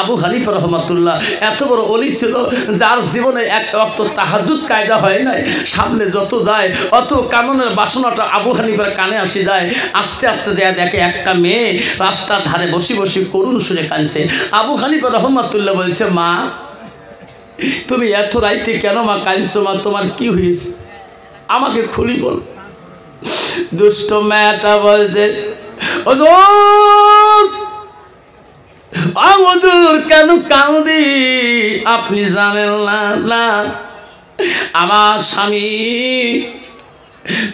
আবু হানিফা রহমাতুল্লাহ এত বড় ওলি ছিল, যার জীবনে এক ওয়াক্ত তাহাজ্জুদ কায়দা হয় নাই। সামনে যত যায় অত কাননের বাসনাটা আবু হানিফার কানে আসে যায়। আস্তে আস্তে যায় দেখে একটা মেয়ে রাস্তার ধারে বসে বসে করুণ সুরে কাঁদছে। আবু হানিফা রহমাতুল্লাহ বলছে, মা তুমি এত রাইতে কেন মা কাঁদছো? মা তোমার কি হয়েছে, আমাকে খুলি বল। দুষ্ট মেয়েটা বলছে, হুজুর কেন কাঁদি আপনি জানেন না? আমার স্বামী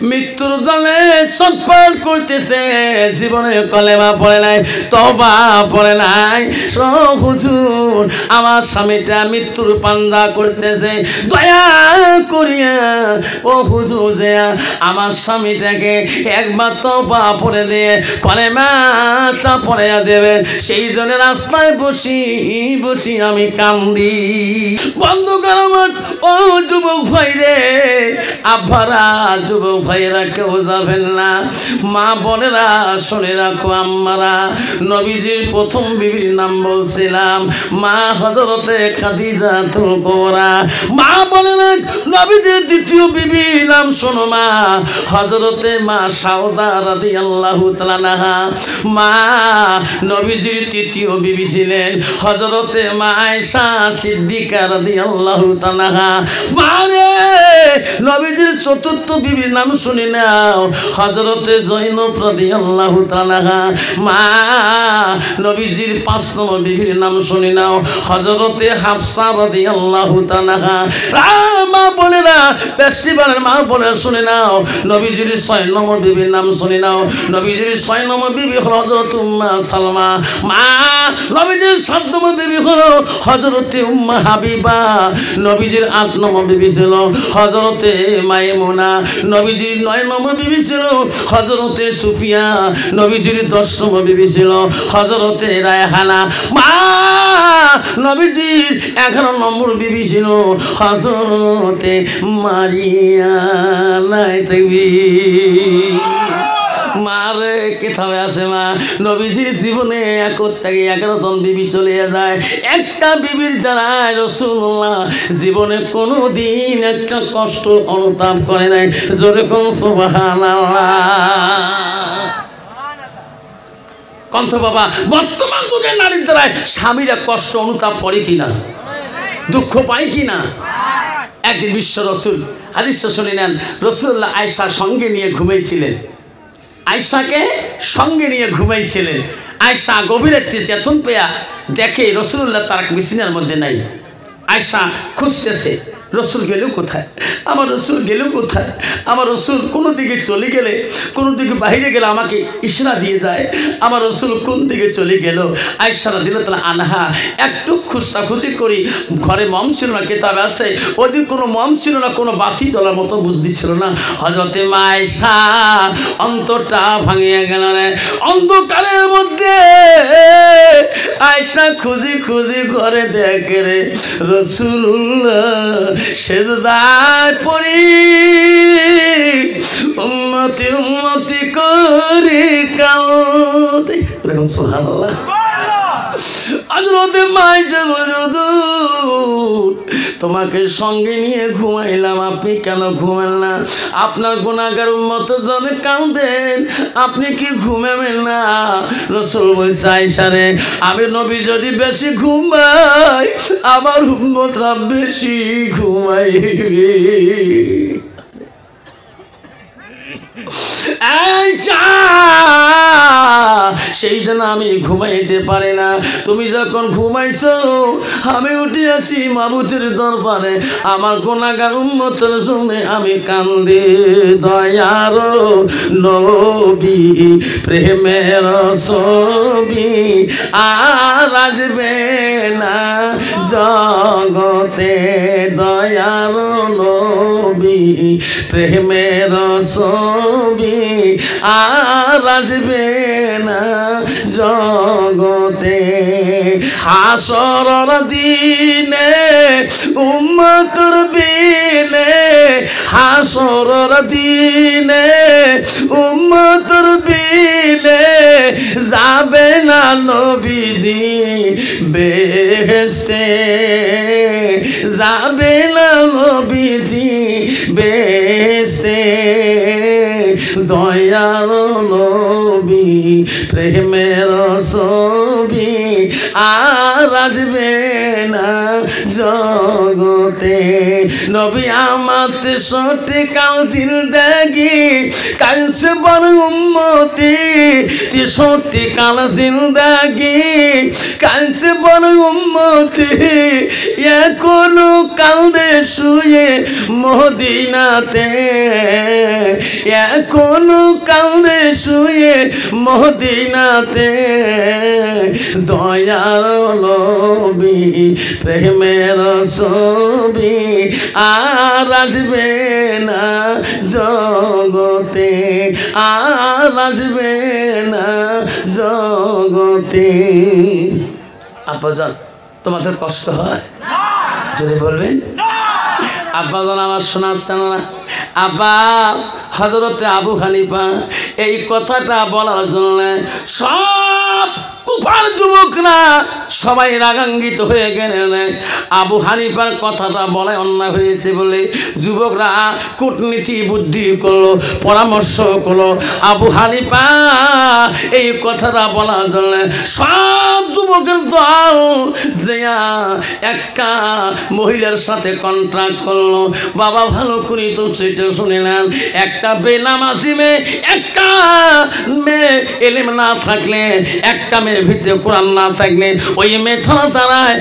মৃত্যুর জলে ছটফট করতেছে, জীবনে কলেমা পড়ে নাই, তওবা পড়ে নাই। হুজুর আমার স্বামীটা মৃত্যুর পান্দা করতেছে, দয়া করিয়া ও হুজুর যে আমার স্বামীটাকে একবার তওবা পড়ে দিয়ে কলেমাটা পড়ে দেবে, সেই জন্য রাস্তায় বসি আমি কান্দি। বন্ধুগণ আমার, ও যুবক ভাই রে, আব্বারা যুবক ভাইয়েরা কেউ যাবেন না, মা বোনেরা শুনে রাখো, আম্মারা। নবীজির প্রথম বিবির নাম বলছিলাম মা হযরতে খাদিজাতুল কুবরা। মা বোনেরা নবীজির দ্বিতীয় বিবির নাম শোনো, মা হযরতে মা সাউদা রাদিয়াল্লাহু তাআলা আনহা। মা নবীজির তৃতীয় বিবি ছিলেন হযরতে মা আয়েশা সিদ্দিকা রাদিয়াল্লাহু তাআলা আনহা। মা রে নবীজির চতুর্থ বিবির নাম শুনে নাও, হযরতে জয়নব রাদিয়াল্লাহু তাআলা আনহা। মা নবীজির ৫ নম্বর বিবির নাম শুনে নাও, হযরতে হাফসা রাদিয়াল্লাহু তাআলা আনহা। মা বোনেরা, ফেস্টিভ্যালের মা বোনেরা শুনে নাও, নবীজির ৬ নম্বর বিবির নাম শুনে নাও, নবীজির ৬ নম্বর বিবি হলো হযরত উম্মে সালমা। মা নবীজির ৭ নম্বর বিবি হলো হযরতে উম্মে হাবিবা। নবীজির ৮ নম্বর বিবি ছিল হযরতে মাইমুনা। নবীজির ৯ নম্বর বিবি ছিল হযরতে সুফিয়া। নবীজির ১০ নম্বর বিবি ছিল হযরতে রায়হানা। মা নবীজির ১১ নম্বর বিবি ছিল হযরতে মারিয়া। নাই থাকবি মারে কিতাবে আছে, মা নবীজির জীবনে ১১ জন বিবি চলে যায়। একটা বিবির দ্বারা রাসূলুল্লাহ জীবনে কোনো দিন একটা কষ্ট অনুতাপ করে নাই। জোরে কোন সুবহানাল্লাহ। কণ্ঠ বাবা, বর্তমান যুগের নারীর দ্বারা স্বামীরা কষ্ট অনুতাপ করে কিনা, দুঃখ পায় কিনা? একদিন বিশ্ব রসুল হাদিসটা শুনে নেন, রাসূলুল্লাহ আয়েশার সঙ্গে নিয়ে ঘুমাইছিলেন। আয়েশাকে সঙ্গে নিয়ে ঘুমাইছিলেন। আয়েশা গভীর একটি চেতন পেয়া দেখে রাসূলুল্লাহ তার বিছানার মধ্যে নাই। আয়েশা খুঁজতেছে, রসুল গেল কোথায়, আমার রসুল গেল কোথায়? আমার রসুল কোনো দিকে চলে গেলে, কোনো দিকে বাইরে গেলে আমাকে ইশারা দিয়ে যায়, আমার রসুল কোন দিকে চলে গেল? আয়েশা রাদিয়াল্লাহু তাআলা আনহা একটু খুঁজতাখুঁজি করি, ঘরে মম ছিল না, কিতাব আছে ওদিন কোনো মম ছিল না, কোনো বাতি জ্বলার মতো বুদ্ধি ছিল না। হযরতে মা আয়েশা অন্তরটা ভাঙিয়া গেল রে। অন্ধকারের মধ্যে আয়েশা খুঁজি করে দেখে রে রাসূলুল্লাহ সেজদায় পড়ি উম্মতি উম্মতি করে কাঁদে। সুবহানাল্লাহ। হযরতে মা আয়েশা হুজুর তোমাকে সঙ্গে নিয়ে ঘুমাইলাম, আপনি কেন ঘুমেন না? আপনার গুনাহগার উম্মত জনে কাঁদেন, আপনি কি ঘুমাবেন না? রাসূল বলছে আয়েশা রে, আমি নবী যদি বেশি ঘুমাই আমার উম্মতরা বেশি ঘুমাইবে। সেই জন্য আমি ঘুমাইতে পারি না। তুমি যখন ঘুমাইছো আমি উঠে আসি মাবুদের দরবারে, আমার গুনাহগার উম্মতের জন্য আমি কান্দি। দয়ার নবী প্রেমের ছবি আর আসবে না জগতে, দয়ার নবী প্রেমের ছবি আর আসবে না জগতে। হাসরর দিনে উম্মতর বিনে হাসরর দিনে উম্মতর বিনে যাবে না নবীজি বেহেশতে যাবে না নবীজি বেহেশতে দয়ার নবী প্রেমের ছবি আর আসবে না জগতে নবী আমার 63 কাল জিন্দেগি কালসে বড় উম্মতি 63 কাল জিন্দেগি কালসে বড় উম্মতি এখনো কান্দে শুয়ে মদিনাতে এখনো কান্দে শুয়ে মদিনাতে দয়ার নবী প্রেমের ছবি আর আসবে না জগতে আর আসবে না জগতে। আব্বাজান তোমাদের কষ্ট হয় যদি বলবেন আব্বাজান আমার শোনাচ্ছেন না আব্বা হযরতে আবু হানিফা এই কথাটা বলার জন্য সব কুফার যুবকরা সবাই রাগান্বিত হয়ে গেলেন। আবু হানিফার কথাটা বলায় অন্যায় হয়েছে বলে যুবকরা কূটনীতি বুদ্ধি করলো, পরামর্শ করলো। আবু হানিফা এই কথাটা বলার জন্য সব যুবকের দল যে একটা মহিলার সাথে কন্ট্রাক্ট করলো। বাবা ভালো করি তো সেটা শুনিলেন, একটা বেনামাজি মেয়ে, একটা মেয়ে এলেম না থাকলে, একটা মেয়ের ভিতরে কোরআন না থাকলে ওই মেয়েটার দ্বারায়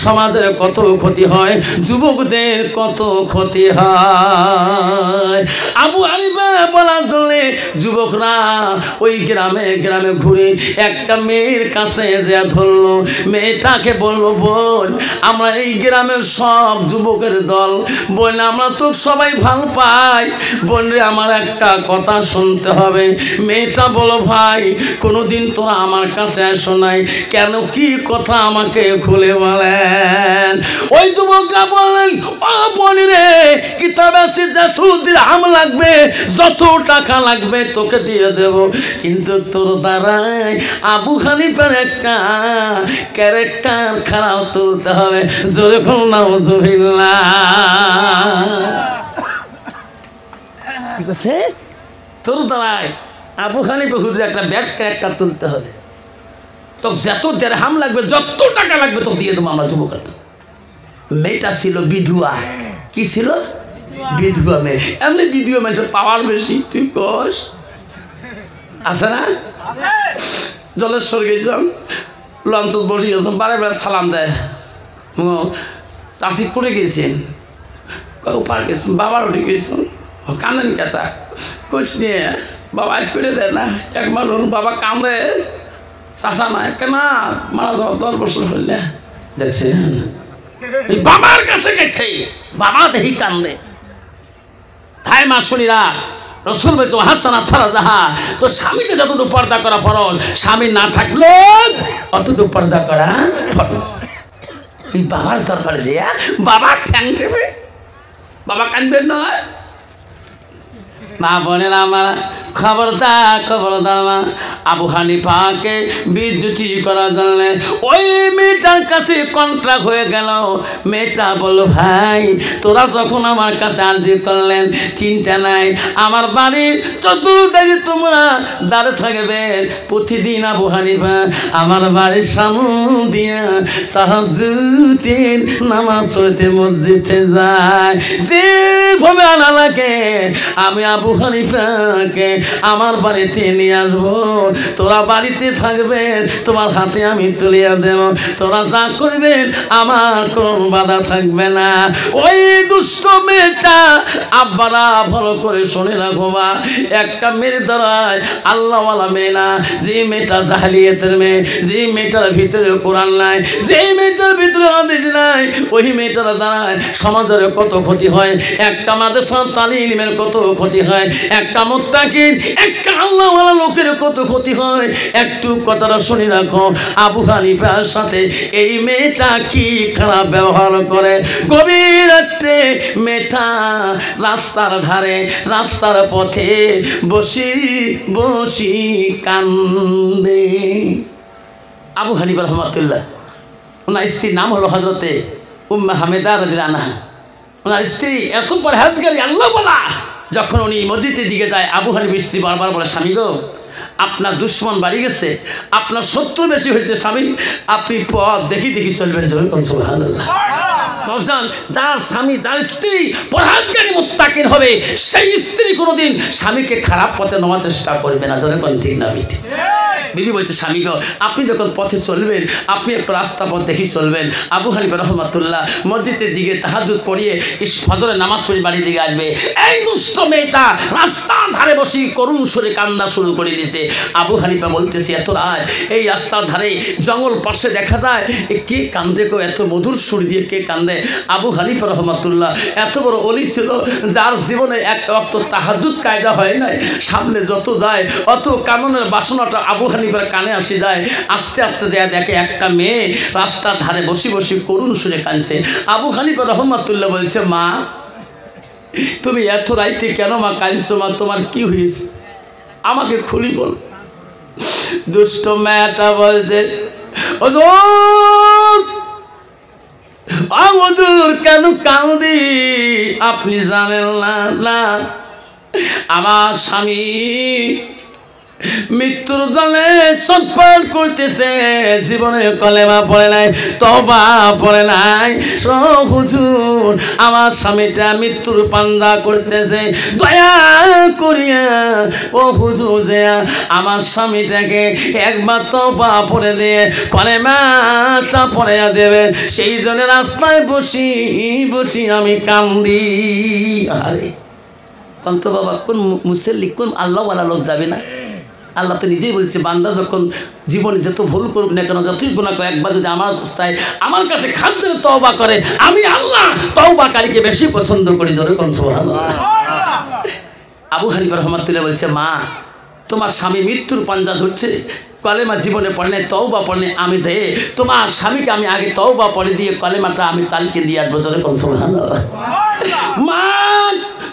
সমাজের কত ক্ষতি হয়, যুবকদের কত ক্ষতি হয়। আবু হানিফা বলার জন্য যুবকরা ওই গ্রামে গ্রামে ঘুরে একটা মেয়ের কাছে যে ধরলো, মেয়েটাকে বললো বোন আমরা এই গ্রামের সব যুবকের দল, বোন আমরা তো সবাই ভালো পাই, বোন রে আমার একটা কথা শুনতে হবে। মেয়েটা বলো ভাই কোনোদিন তোরা আমার কাছে আসো নাই কেন, কি কথা আমাকে খুলে বলেন। ওই যুবকরা বললেন ও বোন রে কিতাব আছে যত দিরহাম লাগবে যত টাকা লাগবে তোকে দিয়ে দেব, কিন্তু তোর দ্বারাই আবু হানিফার একটা ক্যারেক্টার খারাপ তুলতে হবে। জোরে বল নাউজুবিল্লাহ। ঠিক আছে, তোর দ্বারাই আবু হানিফা হুজুর একটা ব্যাড ক্যারেক্টার তুলতে হবে, তো যত দিরহাম লাগবে যত টাকা লাগবে তো দিয়ে দেবো আমরা যুবকরা। মেয়েটা ছিল বিধবা। কি ছিল? বিধবা মেয়ে। এমনি বিধবা মেয়ে পাওয়ার বেশি, তুই কস আছে না? জলেশ্বর গেছিলাম, লঞ্চ বসে গেছিলাম, বারে বারে সালাম দেয়, চাষি করে গেছেন পার গেছেন, বাবার উঠে গেছেন, কান্দেন কেতা কোচ নিয়ে বাবা আসবে দেয় না, এক মাস বাবা কান্দে, চাষা না একটা না মারা যাওয়া 10 বছর হইলে দেখছেন বাবার কাছে গেছে, বাবা দেখি কান্দে। ভাই মা শুনিরা রসুল বলছে হাসানা থারা যাহা, তো স্বামীকে যতটুকু পর্দা করা ফরজ, স্বামী না থাকলে অতটুকু পর্দা করা ফরজ। এই বাবার দরকার যে বাবা ঠ্যাং টেপে বাবা কানবেন নয়। মা বোনেরা আমার খবরদার মা, আবু হানিফাকে বিদ্যুতি করার জন্য ওই মেয়েটার কাছে কন্ট্রাক্ট হয়ে গেল। মেয়েটা বলল ভাই তোরা যখন আমার কাছে আর্জি করলেন চিন্তা নাই, আমার বাড়ির চতুর্দিকে তোমরা দাঁড়ে থাকবেন, প্রতিদিন আবু হানিফা আমার বাড়ির সামনে দিয়া তাহাজ্জুদের নামাজ পড়তে মসজিদে যায়। যেভাবে আনালাকে আমি আবু হানিফাকে আমার বাড়িতে নিয়ে আসবো, তোরা বাড়িতে থাকবেন, তোমার হাতে আমি তুলিয়া দেব, তোরা যা করবেন আমার কোন বাধা থাকবে না। ওই দুষ্ট মেয়েটা আব্বারা ভালো করে শুনে রাখো মা, একটা মেয়ের দ্বারায় আল্লাহওয়ালা মেয়ে না, যে মেয়েটা জাহেলিয়াতের মেয়ে, যে মেয়েটার ভিতরে কোরআন নাই, যে মেয়েটার ভিতরে হাদিস নাই, ওই মেয়েটার দ্বারায় সমাজের কত ক্ষতি হয়, একটা মাদ্রাসা তালিমের কত ক্ষতি হয়, একটা মুত্তাকিন একটা আল্লাহওয়ালা লোকের কত ক্ষতি হয়। একটু কথাটা শুনে রাখো, আবু হানিফার সাথে এই মেয়েটা কি খারাপ ব্যবহার করে। গভীর রাত্রে মেয়েটা রাস্তার ধারে, রাস্তার পথে বসি বসি কান্দে। আবু হানিফা রহমাতুল্লাহ, ওনার স্ত্রীর নাম হলো হজরতে উম্মে হামেদা রাদিয়াল্লাহু আনহা। ওনার স্ত্রী এত পরহেজগারী, আল্লাহ বলা। যখন উনি মসজিদের দিকে যায়, আবু হানিফার স্ত্রী বারবার বলে, স্বামী গো, আপনার দুশ্মন বাড়ি গেছে, আপনার শত্রু বেশি হয়েছে স্বামী, আপনি পথ দেখি দেখি চলবেন। জোরে কোন সুবহানাল্লাহ। যার স্বামী, যার স্ত্রী পরহেজগারী মুত্তাকিন হবে, সেই স্ত্রী কোনোদিন স্বামীকে খারাপ পথে নেওয়ার চেষ্টা করবে না। জোরে কোন ঠিক না ঠিক? বিবি বলছে, স্বামী গো, আপনি যখন পথে চলবেন, আপনি একটু রাস্তা পথ দেখি চলবেন। আবু হানিফা রহমাতুল্লাহ মসজিদের দিকে তাহাজ্জুদ পড়িয়ে ফজরের নামাজ পড়ে বাড়ির দিকে আসবে। এই দুষ্ট মেয়েটা রাস্তার ধারে বসে করুণ সুরে কান্না শুরু করে দিয়েছে। আবু হানিফা বলতেছে, এত রাত, এই রাস্তার ধারে জঙ্গল পাশে দেখা যায় কে কান্দে গো, এত মধুর সুর দিয়ে কে কান্দে। আবু হানিফা রহমাতুল্লাহ এত বড় ওলি ছিল, যার জীবনে এক ওয়াক্ত তাহাজ্জুদ কায়দা হয় নাই। সামনে যত যায় অত কাননের বাসনাটা আবু হানিফার কানে আসে যায়। আস্তে আস্তে যায় দেখে একটা মেয়ে রাস্তার ধারে বসে বসে করুণ সুরে কাঁদছে। আবু হানিফা রহমাতুল্লাহ বলছে, মা তুমি এত রাইতে কেন মা কাঁদছো? মা তোমার কি হয়েছে, আমাকে খুলি বল। দুষ্ট মেয়েটা বলছে, হুজুর কেন কাঁদি আপনি জানেন না, আমার স্বামী মৃত্যুর জলে ছটফট করতেছে, জীবনে কলেমা পড়ে নাই, তওবা পড়ে নাই। হুজুর আমার স্বামীটা মৃত্যুর পান্দা করতেছে, দয়া করিয়া ও হুজুর যে আমার স্বামীটাকে একবার তওবা পড়ে দিয়ে কলেমাটা পড়ে দেবে, সেই জন্য রাস্তায় বসি বসি আমি কান্দি। আরে কন্ত বাবা, কোন মুসল্লি, কোন আল্লাহওয়ালা লোক যাবে না? আল্লাহ তো নিজেই বলছে, বান্দা যখন জীবনে যত ভুল করুক না কেন, যতই গুনাহ করে, একবার যদি আমার অবস্থায় আমার কাছে খাদ্যের তওবা করে, আমি আল্লাহ তওবাকারীকে বেশি পছন্দ করি। ধরে কোন সুবহানাল্লাহ। আবু হানিফা রহমাতুল্লাহ বলছে, মা তোমার স্বামী মৃত্যুর পাঞ্জা ধরছে, কলেমা জীবনে পড়ে নাই, তওবা পড়ে নাই, আমি যে তোমার স্বামীকে আমি আগে তওবা পড়ে দিয়ে কলেমাটা আমি তালিকে দিয়ে আসবো। ধরে কোন সুবহানাল্লাহ। মা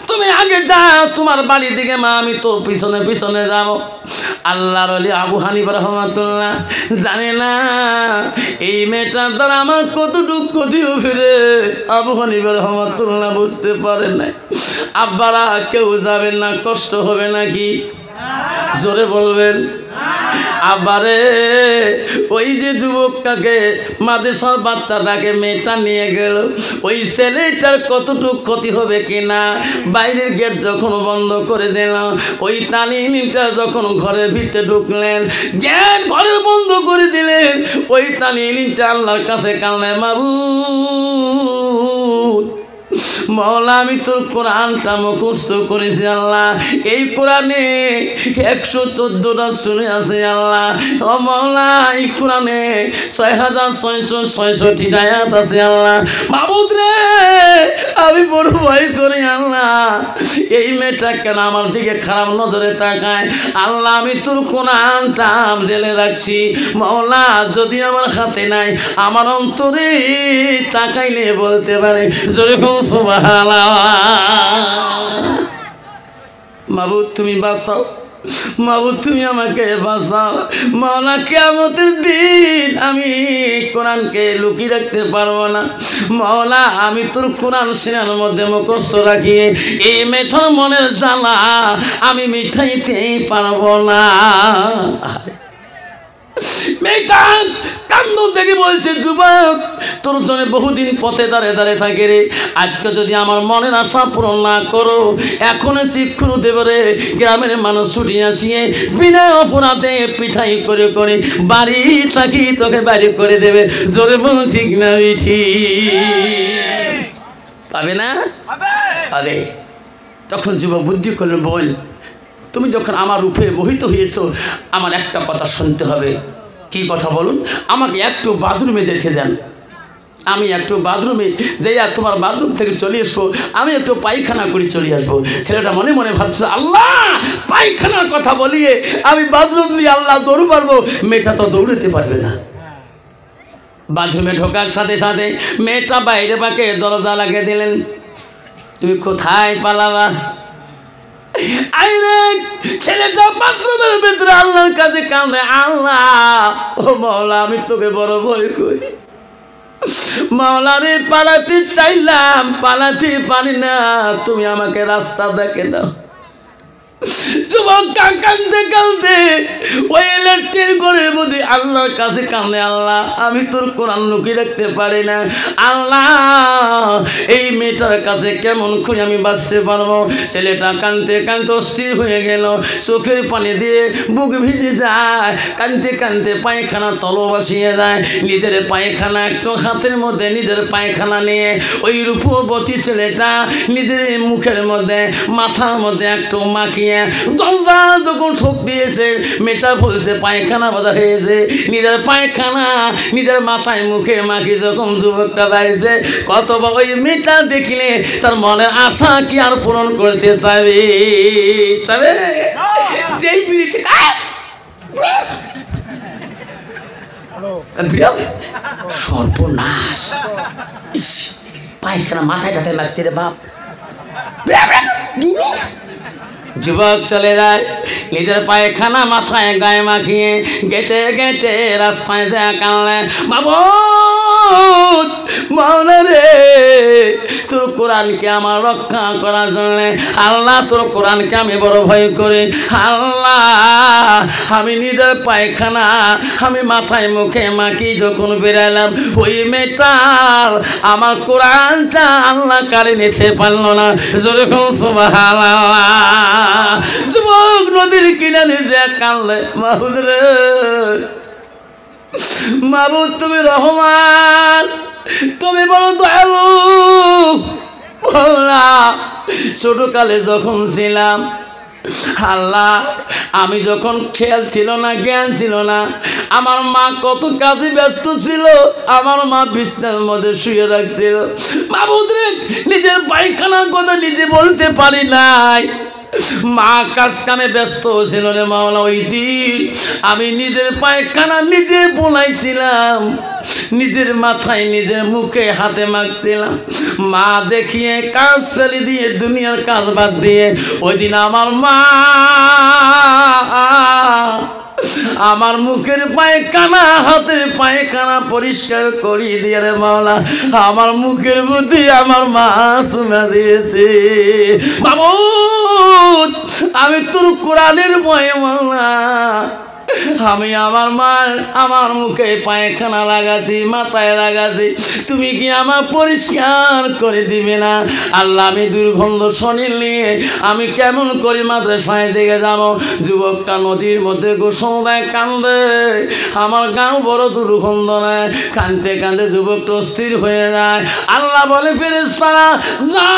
তুমি আগে যাও তোমার বাড়ির দিকে, মা আমি তোর পিছনে পিছনে যাব। আল্লাহর ওলি আবু হানিফা রহমাতুল্লাহ জানে না এই মেয়েটার দ্বারা আমার কত দুঃখ দিও ফিরে। আবু হানিফা রহমাতুল্লাহ বুঝতে পারে না। আব্বারা কেউ যাবেন না, কষ্ট হবে নাকি? জোরে বলবেন। আবারে ওই যে যুবকটাকে মাদ্রাসার বাচ্চাটাকে মেয়েটা নিয়ে গেল, ওই ছেলেটার কতটুকু ক্ষতি হবে কিনা। বাইরের গেট যখন বন্ধ করে দিলাম, ওই তানিটা যখন ঘরের ভিতরে ঢুকলেন, গেট ঘরে বন্ধ করে দিলেন, ওই তানিটা আল্লাহর কাছে কান্নায়, মাবুদ মওলা আমি তোর কোরআনটা মুখস্থ করেছি আল্লাহ, এই কোরআনে 114টা শুনে আছে আল্লাহ। ও মওলা এই কোরআনে 6666টি আয়াত আছে আল্লাহ। মাবুদ রে আমি বড় ভয় করি আল্লাহ, এই মেয়েটা কেন আমার দিকে খারাপ নজরে তাকায়। আল্লাহ আমি তোর কোরআনটা জেলে রাখছি মওলা, যদি আমার হাতে নাই আমার অন্তরে তাকাইলে বলতে পারে জোরে সুবহানাল্লাহ। মাবুদ তুমি বাঁচাও, মাবুদ তুমি আমাকে বাঁচাও। মাওলা কিয়ামতের দিন আমি কোরআনকে লুকিয়ে রাখতে পারবো না মাওলা, আমি তোর কোরআন সিনার মধ্যে মুখস্থ রাখিয়ে এই মেয়েটার মনের জ্বালা আমি মিঠাইতে পারবো না। মেয়েটা কান্দ দেখে বলছে, যুবক তোর জন্য বহুদিন পথে দাঁড়িয়ে দাঁড়িয়ে থাকে রে, আজকে যদি আমার মনের আশা পূরণ না করো, এখন চিক্ষুর দেব রে, গ্রামের মানুষ ছুটি আসিয়ে বিনা অপরাধে পিঠাই করে করে বাড়ি থাকি তোকে বাড়ি করে দেবে। জোরে বল ঠিক না ঠিক? পাবে না? পাবে। তখন যুবক বুদ্ধি করলেন, বল তুমি যখন আমার রূপে মোহিত হয়েছ, আমার একটা কথা শুনতে হবে। কি কথা বলুন? আমাকে একটু বাথরুমে দেখে যান। আমি একটু বাথরুমে যাই, আর তোমার বাথরুম থেকে চলে আসবো, আমি একটু পায়খানা করে চলে আসবো। ছেলেটা মনে মনে ভাবছে, আল্লাহ পায়খানার কথা বলিয়ে আমি বাথরুম দিয়ে আল্লাহ দৌড় মারবো, মেয়েটা তো দৌড়াতে পারবে না। বাথরুমে ঢোকার সাথে সাথে মেয়েটা বাইরে পাকে দরজা লাগিয়ে দিলেন। তুমি কোথায় পালাবা? আইরে ছেলেটা বাথরুমের ভিতরে আল্লাহর কাছে কাঁদে, আল্লাহ ও মাওলা আমি তোকে বড় ভয় করি, মাওলারে পালাতে চাইলাম পালাতে পারি না, তুমি আমাকে রাস্তা দেখে দাও। যুবক কাঁদতে কাঁদতে ওই ইলেকট্রিক ঘরের মধ্যে আল্লাহর কাছে কাঁদে, আল্লাহ আমি তোর কোরআন লুকিয়ে রাখতে পারি না, আল্লাহ এই মেয়েটার কাছে কেমন করে আমি বাঁচতে পারবো। ছেলেটা কাঁদতে কাঁদতে অস্থির হয়ে গেল, চোখের পানি দিয়ে বুক ভিজে যায়, কাঁদতে কাঁদতে পায়খানা তল বসিয়ে যায়। নিজের পায়খানা একটু হাতের মধ্যে নিজের পায়খানা নিয়ে ওই রূপবতী ছেলেটা নিজের মুখের মধ্যে মাথার মধ্যে একটু মাখিয়ে দরজা যখন ঠোক দিয়েছে, মেয়েটা বলছে পায়খানা বাঁধা হয়েছে, নিজের পায়খানা নিজের মাথায় মুখে মাখি যখন যুবকটা দাঁড়িয়েছে, কত ওই মেয়েটা দেখলে তার মনের আশা কি আর পূরণ করতে চাবে? যেই বিড়িতে সর্বনাশ, পায়খানা মাথায় টাথায় লাগছে রে বাপ। যুবক চলে যায়, নিজের পায়খানা মাথায় গায়ে মাখিয়ে গেটে গেটে রাস্তায় যা কানলে, মাবুদ মাওলা রে তোর কোরআনকে আমার রক্ষা করার জন্য, আল্লাহ তোর কোরআনকে আমি বড় ভয় করি, আল্লাহ আমি নিজের পায়খানা আমি মাথায় মুখে মাখি যখন বেরালাম, ওই মেয়েটার আমার কোরআনটা আল্লাহ কারে নিতে পারল না। যেরকম সুবহানাল্লাহ। যুবক নদীর কিনারে যে কানলে, মাবুদ রে মাবুদ তুমি রহমান, তুমি বড় দয়ালু। ছোটকালে যখন ছিলাম আল্লাহ, আমি যখন খেয়াল ছিল না জ্ঞান ছিল না, আমার মা কত কাজে ব্যস্ত ছিল, আমার মা বিছানার মধ্যে শুয়ে রাখছিল, মাবুদ রে নিজের পায়খানার কথা নিজে বলতে পারি নাই, মা কাজ কামে ব্যস্ত ছিল রে মাওলা। ওই দিন আমি নিজের পায়খানা নিজে বোলাইছিলাম, নিজের মাথায় নিজের মুখে হাতে মাখছিলাম, মা দেখিয়ে কাজ ফেলে দিয়ে দুনিয়ার কাজ বাদ দিয়ে ওই দিন আমার মা আমার মুখের পায়খানা হাতের পায়খানা পরিষ্কার করিয়ে দিয়ে রে মাওলা আমার মুখের মধ্যে আমার মা চুমা দিয়েছে। মাবুদ আমি তোর কোরআনের ভয়ে মাওলা আমি আমার মা আমার মুখে পায়খানা লাগাচ্ছি মাথায় লাগাচ্ছি, তুমি কি আমার পরিষ্কার করে দিবে না? আল্লাহ আমি দুর্গন্ধ শরীর নিয়ে আমি কেমন করে মাদ্রাসায় দিকে যাব? যুবকটা নদীর মধ্যে গোসল দেয়, কান্দে, আমার গাও বড় দুর্গন্ধ নেয়, কাঁদতে কাঁদতে যুবকটা অস্থির হয়ে যায়। আল্লাহ বলে ফেরেশতারা যা,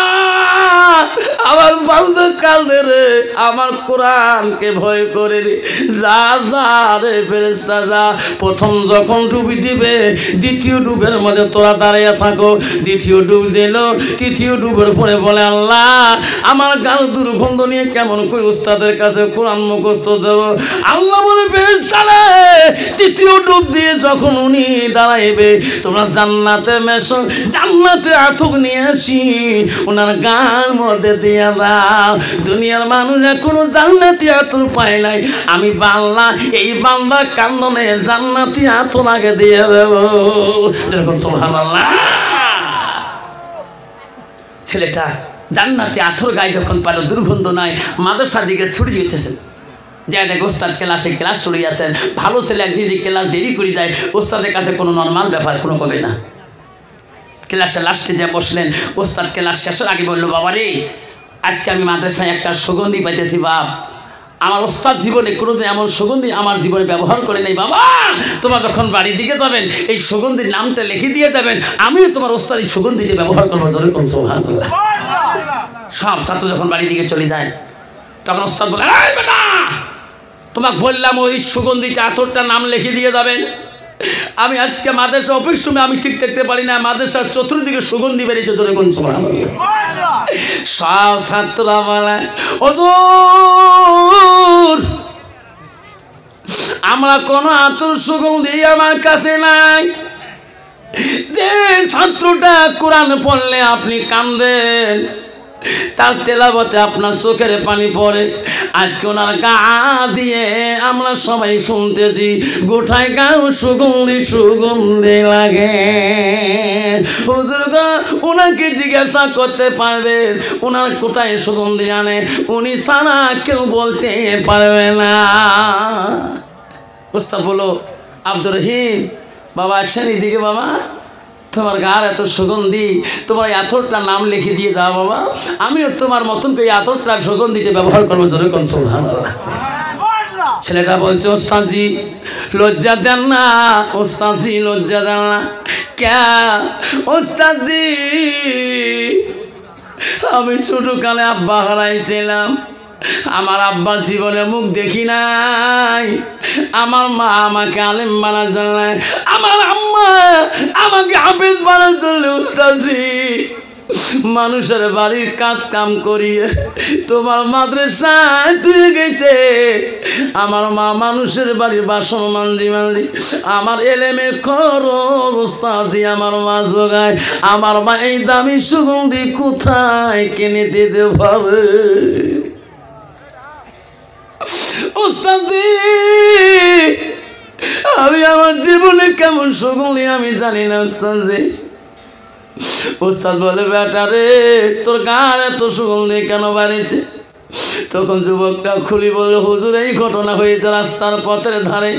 আমার বান্দা কাঁদে রে, আমার কোরআনকে ভয় করে রে, যা যা রে ফেরেশতা যা। প্রথম যখন ডুবি দিবে দ্বিতীয় ডুবের মধ্যে তোরা দাঁড়িয়ে থাকো, দ্বিতীয় ডুব দিল, তৃতীয় ডুবের পরে বলে আল্লাহ আমার গাল দুর্গন্ধ নিয়ে কেমন করে উস্তাদের কাছে কোরআন মুখস্থ দেব? আল্লাহ বলে ফেরেশতারা তৃতীয় ডুব দিয়ে যখন উনি দাঁড়াইবে তোমরা জান্নাতে মেশো, জান্নাতে আটক নিয়ে আসি ওনার গান মধ্যে দিয়ে দাও। দুনিয়ার মানুষ এখনো জান্নাতি আতর পায় নাই, আমি বাংলা এই বাংলা কান্দনে জান্নাতি আতর আগে দিয়ে দেব। যেরকম সুবহানাল্লাহ। ছেলেটা জান্নাতি আতর গায়ে যখন পাইল, দুর্গন্ধ নাই, মাদ্রাসার দিকে ছুটে যেতেছেন, যায় দেখ ওস্তাদ ক্লাসে ক্লাস চলে আসেন, ভালো ছেলে একদিন ক্লাস দেরি করে যায়, ওস্তাদের কাছে কোনো নর্মাল ব্যাপার কোনো কবে না। ক্লাসে লাস্টে যে বসলেন, ওস্তাদ ক্লাস শেষের আগে বললো বাবা রে আজকে আমি মাদ্রাসায় একটা সুগন্ধি পাইতেছি বাপ, আমার ওস্তাদ জীবনে কোনোদিন এমন সুগন্ধি আমার জীবনে ব্যবহার করে নেই বাবা, তোমার যখন বাড়ির দিকে যাবেন এই সুগন্ধির নামটা লিখে দিয়ে যাবেন, আমিও তোমার ওস্তাদ এই সুগন্ধিটি ব্যবহার করবো। ধরে কোন সুবহানাল্লাহ। সব ছাত্র যখন বাড়ির দিকে চলে যায় তখন ওস্তাদ বলে এই বেটা তোমাকে বললাম ওই সুগন্ধিটা আতরটার নাম লিখে দিয়ে যাবেন, আমি আজকে মাদ্রাসা অফিস রুমে আমি ঠিক দেখতে পারি না, মাদ্রাসার চতুর্দিকে সুগন্ধি বেরিয়েছে, ধরে কোন সময় সব ছাত্ররা বলে হুজুর আমরা কোনো আতর সুগন্ধি আমার কাছে নাই। যে ছাত্রটা কোরআন পড়লে আপনি কান্দেন, তার তেলাওয়াতে আপনার চোখের পানি পড়ে, আজকে ওনার গা দিয়ে আমরা সবাই শুনতেছি গোটায় গাও সুগন্ধি সুগন্ধি লাগে। হুজুর গো ওনাকে জিজ্ঞাসা করতে পারবেন ওনার কোথায় সুগন্ধি আনে, উনি সারা কেউ বলতে পারবে না। ওস্তাদ বলো আব্দুর রহিম বাবা আসেন এদিকে, বাবা তোমার গার এত সুগন্ধি, তোমার আতরটা নাম লিখে দিয়ে যাও বাবা, আমিও তোমার মতন করে আতরটা সুগন্ধিটা ব্যবহার করবো। ধরে কোন সুবহানাল্লাহ। ছেলেটা বলছে ওস্তাদজি লজ্জা দেন না, ওস্তাদজি লজ্জা দেন না। ক্যা ওস্তাদজি আমি ছোটকালে আব্বা হারাইছিলাম, আমার আব্বার জীবনে মুখ দেখি নাই, আমার মা আমাকে আলেম বানার জন্য, আমার আম্মা আমাকে হাফেজ বানার জন্য উস্তাদজি মানুষের বাড়ির কাজ কাম করিয়ে তোমার মাদ্রাসায় তুলে গেছে। আমার মা মানুষের বাড়ির বাসন মানজি মানজি আমার এলেমে খরচ উস্তাদজি আমার মা জোগায়। আমার মা এই দামি সুগন্ধি কোথায় কিনে দিতে পারে? ওস্তাদজি আমি আমার জীবনে কেমন সুগন্ধি আমি জানি না ওস্তাদজি। ওস্তাদ বলে বেটা রে তোর গান এত সুগন্ধি কেন বাড়িছে? তখন যুবকটা খুলি বলল হুজুর এই ঘটনা হয়েছে রাস্তার পথের ধারে,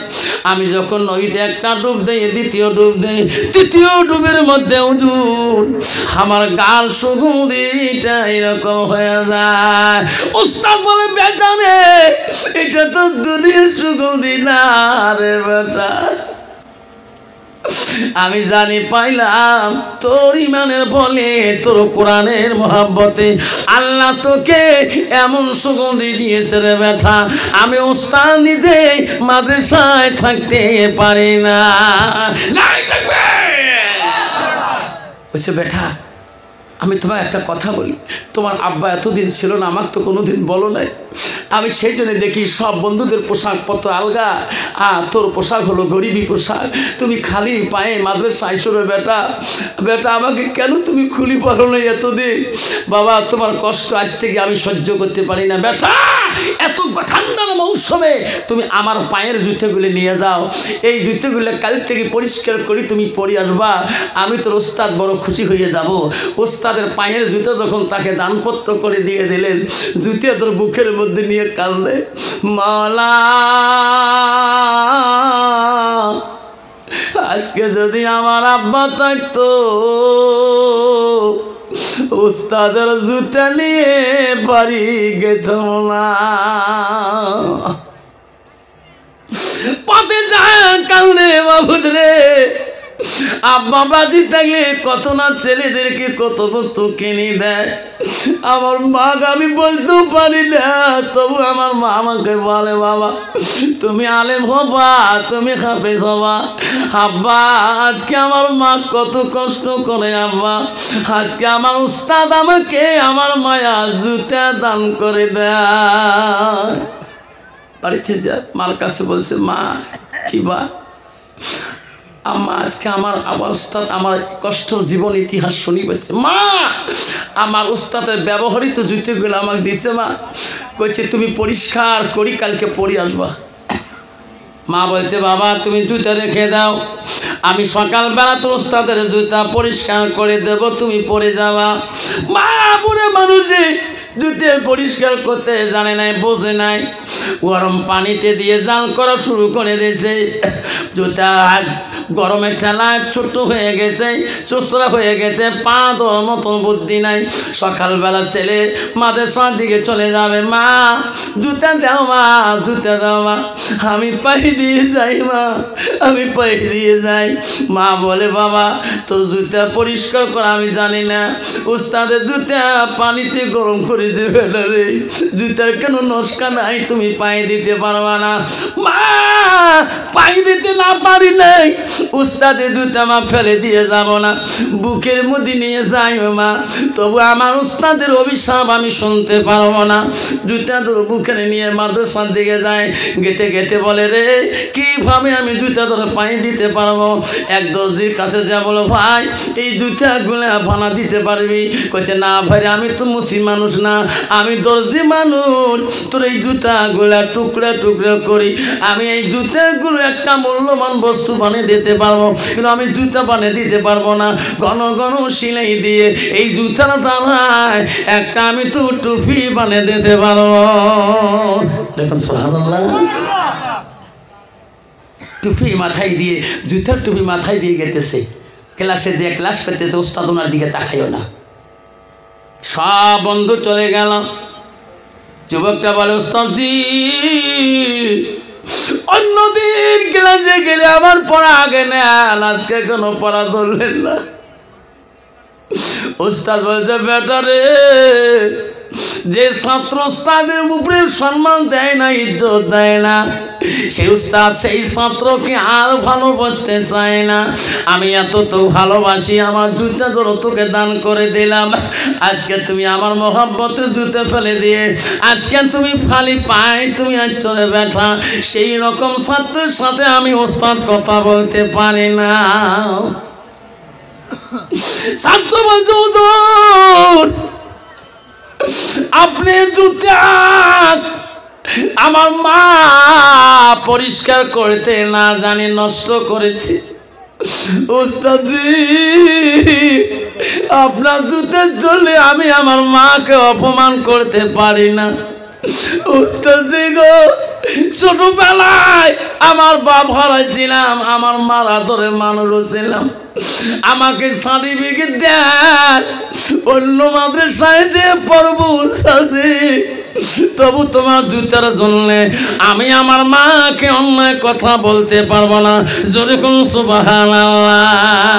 আমি যখন নদীতে একটা ডুব দেই, দ্বিতীয় ডুব দেই, তৃতীয় ডুবের মধ্যে হুজুর আমার গাল সুগন্ধিটা এরকম হয়ে যায়। ওস্তাদ বলে বেটা রে এটা তো দুনিয়ার সুগন্ধি না রে বেটা, আমি জানি পাইলাম তোর ইমানের বলে তোর কোরআনের মহব্বতে আল্লাহ তোকে এমন সুগন্ধি দিয়েছে রে ব্যথা, আমি ওস্তাদ নিজে মাদ্রাসায় থাকতে পারি না। বলছে বেটা আমি তোমার একটা কথা বলি, তোমার আব্বা এতদিন ছিল না, আমাকে তো কোনোদিন বলো নাই, আমি সেই জন্য দেখি সব বন্ধুদের পোশাক পত্র আলগা, তোর পোশাক হলো গরিবী পোশাক, তুমি খালি পায়ে মাদ্রাসায় আইসো রে বেটা, বেটা আমাকে কেন তুমি খুলি পড়ো না এতদিন? বাবা তোমার কষ্ট আজ থেকে আমি সহ্য করতে পারি না বেটা, এত ঠান্ডার মৌসুমে তুমি আমার পায়ের জুতোগুলি নিয়ে যাও, এই জুতোগুলো কাল থেকে পরিষ্কার করি তুমি পরে আসবা, আমি তোর ওস্তাদ বড় খুশি হয়ে যাব। ওস্তাদের পায়ের জুতো যখন তাকে দানপত্র করে দিয়ে দিলেন, জুতো তোর বুকের মধ্যে নিয়ে কাঁদলে মাওলা আজকে যদি আমার আব্বা থাকতো ওস্তাদের জুতা নিয়ে বাড়ি গেতাম না। পথে যায় কান্দে বাবুদ রে, আব্বা বাজি থাকলে কত না ছেলেদেরকে কত বস্তু কিনে দেয়, আমার মা আমি বলতেও পারি না, তবু আমার মা আমাকে বলে বাবা তুমি আলেম হবা, তুমি হাফেজ হবা। আব্বা আজকে আমার মা কত কষ্ট করে, আব্বা আজকে আমার উস্তাদ আমাকে আমার মায়া জুতা দান করে দেয়। বাড়িতে যা মার কাছে বলছে মা কি বা আম্মা আজকে আমার উস্তাদ আমার কষ্ট জীবন ইতিহাস শুনি পেয়েছে, মা আমার উস্তাদের ব্যবহৃত জুতোগুলো আমাকে দিছে, মা কইছে তুমি পরিষ্কার করি কালকে পরে আসবা। মা বলছে বাবা তুমি জুতো রেখে দাও, আমি সকালবেলা তো উস্তাদের জুতা পরিষ্কার করে দেব, তুমি পরে যাবা। মা বুড়ে মানুষ রে জুতে পরিষ্কার করতে জানে নাই, বোঝে নাই, গরম পানিতে দিয়ে জাল করা শুরু করে দিয়েছে, জুতা গরমের ঠেলায় ছোট হয়ে গেছে, চোচরা হয়ে গেছে, পা দেওয়ার মতন বুদ্ধি নাই। সকালবেলা ছেলে মাদ্রাসার দিকে চলে যাবে, মা জুতা দাও মা, জুতা দাও মা, আমি পাই দিয়ে যাই মা, আমি পাই দিয়ে যাই। মা বলে বাবা তোর জুতা পরিষ্কার করা আমি জানি না, উস্তাদের জুতা পানিতে গরম করে বলেছে বেটা রে জুতার কেন নস্কা নাই, তুমি পায়ে দিতে পারবা না? মা পায়ে দিতে না পারিলে উস্তাদের জুতা মা ফেলে দিয়ে যাব না, বুকের মধ্যে নিয়ে যাই মা, তবু আমার উস্তাদের অভিশাপ আমি শুনতে পারবো না। জুতা ধরে বুকে নিয়ে মাদ্রাসার দিকে যায়, গেতে গেতে বলে রে কীভাবে আমি জুতা ধরে পায়ে দিতে পারবো? এক দর্জির কাছে যা বলো ভাই এই জুতাগুলো বানা দিতে পারবি? কইছে না ভাই আমি তো মুসি মানুষ না, আমি দর্জি মানুষ, তোর এই জুতাগুলা টুকরা টুকরা করি, আমি এই জুতাগুলো একটা মূল্যবান বস্তু বানিয়ে দিতে পারবো, কিন্তু আমি জুতা বানিয়ে দিতে পারবো না। ঘন ঘন সিলাই দিয়ে এই জুতার দ্বারায় একটা আমি তো টুপি বানিয়ে দিতে পারবো। দেখুন সুবহানাল্লাহ, টুপি মাথায় দিয়ে, জুতার টুপি মাথায় দিয়ে গেতেছে, ক্লাসে যে ক্লাস করতেছে ওস্তাদ ওনার দিকে তাকাইও না। সব বন্ধু চলে গেল, যুবকটা বলে ওস্তাদজি অন্যদিন ক্লাসে গেলে আমার পড়া আগে নেন, আজকে কোনো পড়া ধরলেন না। ওস্তাদ বলছে বেটা রে যে ছাত্র ওস্তাদের উপরে সম্মান দেয় না, ইজ্জত দেয় না, সেই উস্তাদ সেই ছাত্রকে আর ভালোবাসতে চায় না। আমি এত তো ভালোবাসি, আমার জুতা ধরো তোকে দান করে দিলাম, আজকে তুমি আমার মহব্বতে জুতে ফেলে দিয়ে আজকে তুমি খালি পায় তুমি আজ চলে ব্যথা, সেই রকম ছাত্রের সাথে আমি ওস্তাদ কথা বলতে পারি না। ছাত্র বলছে হুজুর আপনি জুতা আমার মা পরিষ্কার করতে না জানি নষ্ট করেছে। ওস্তাদজি আপনার জুতের জন্য আমি আমার মাকে অপমান করতে পারি না। ওস্তাদজি গো ছোটবেলায় আমার বাপ হারাইছিলাম, আমার মার আদরে মানুষও ছিলাম, আমাকে সার্টিফিকেট দেন অন্য মাদ্রাসায় যে পড়ব ওস্তাদজি, তবু তোমার জুতার জন্য আমি আমার মাকে অন্যায় কথা বলতে পারবো না। জোরে কোন সুবহানাল্লাহ।